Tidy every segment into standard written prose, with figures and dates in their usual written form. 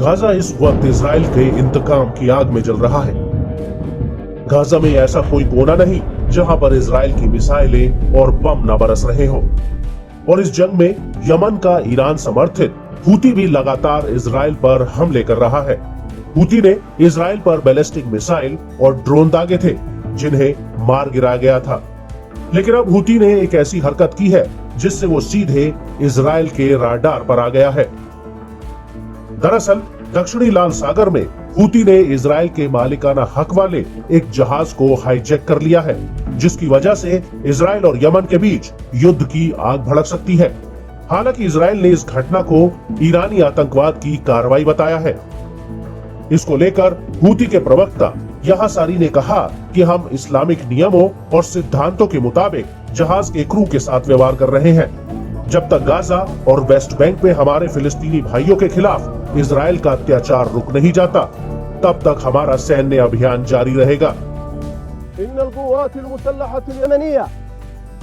Gaza इस वक्त Israel के इंतकाम की आग में जल रहा है। गाजा में ऐसा कोई कोना नहीं जहां पर इजराइल की मिसाइलें और बम न बरस रहे हो। और इस जंग में यमन का ईरान समर्थित हूती भी लगातार इजराइल पर हमले कर रहा है। हूती ने इजराइल पर बैलिस्टिक मिसाइल और ड्रोन दागे थे जिन्हें मार गिराया गया था। लेकिन अब हूती ने एक ऐसी हरकत की है जिससे वो सीधे इजराइल के राडार पर आ गया है। दरअसल दक्षिणी लाल सागर में हूती ने इजराइल के मालिकाना हक वाले एक जहाज को हाईजैक कर लिया है, जिसकी वजह से इजराइल और यमन के बीच युद्ध की आग भड़क सकती है। हालांकि इजराइल ने इस घटना को ईरानी आतंकवाद की कार्रवाई बताया है। इसको लेकर हूती के प्रवक्ता यहासारी ने कहा कि हम इस्लामिक नियमों और सिद्धांतों के मुताबिक जहाज के क्रू के साथ व्यवहार कर रहे हैं। जब तक गाजा और वेस्ट बैंक में हमारे फिलिस्तीनी भाइयों के खिलाफ इजराइल का अत्याचार रुक नहीं जाता, तब तक हमारा सैन्य अभियान जारी रहेगा।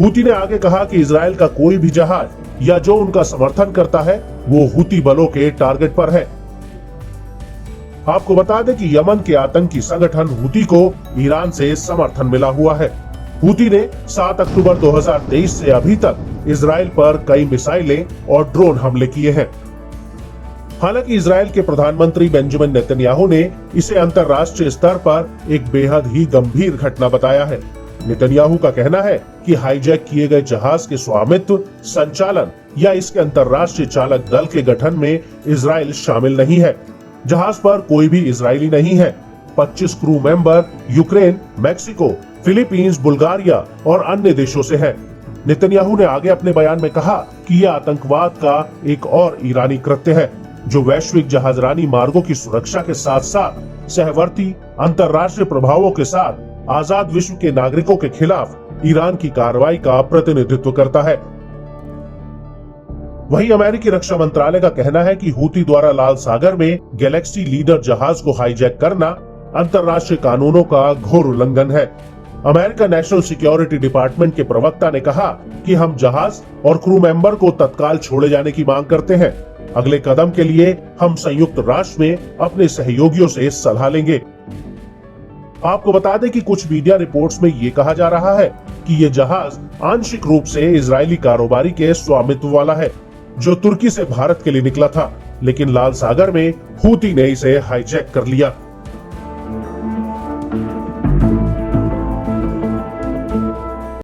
हूती ने आगे कहा कि इजराइल का कोई भी जहाज या जो उनका समर्थन करता है वो हूती बलों के टारगेट पर है। आपको बता दें कि यमन के आतंकी संगठन हूती को ईरान से समर्थन मिला हुआ है। हूती ने 7 अक्टूबर 2023 से अभी तक इजराइल पर कई मिसाइलें और ड्रोन हमले किए हैं। हालांकि इजराइल के प्रधानमंत्री बेंजामिन नेतन्याहू ने इसे अंतर्राष्ट्रीय स्तर पर एक बेहद ही गंभीर घटना बताया है। नेतन्याहू का कहना है कि हाईजैक किए गए जहाज के स्वामित्व, संचालन या इसके अंतर्राष्ट्रीय चालक दल के गठन में इजराइल शामिल नहीं है। जहाज पर कोई भी इजरायली नहीं है। 25 crew member Ukraine, Mexico, Philippines, Bulgaria और अन्य देशों से है। नेतन्याहू ने आगे अपने बयान में कहा कि यह आतंकवाद का एक और ईरानी कृत्य है जो वैश्विक जहाजरानी मार्गों की सुरक्षा के साथ साथ सहवर्ती अंतर्राष्ट्रीय प्रभावों के साथ आजाद विश्व के नागरिकों के खिलाफ ईरान की कार्रवाई का प्रतिनिधित्व करता है। वहीं अमेरिकी रक्षा मंत्रालय का कहना है कि हूती द्वारा लाल सागर में गैलेक्सी लीडर जहाज को हाईजैक करना अंतर्राष्ट्रीय कानूनों का घोर उल्लंघन है। अमेरिका नेशनल सिक्योरिटी डिपार्टमेंट के प्रवक्ता ने कहा कि हम जहाज और क्रू मेंबर को तत्काल छोड़े जाने की मांग करते हैं। अगले कदम के लिए हम संयुक्त राष्ट्र में अपने सहयोगियों से सलाह लेंगे। आपको बता दें कि कुछ मीडिया रिपोर्ट्स में ये कहा जा रहा है कि ये जहाज आंशिक रूप से इजरायली कारोबारी के स्वामित्व वाला है जो तुर्की से भारत के लिए निकला था, लेकिन लाल सागर में हूती ने इसे हाईजैक कर लिया।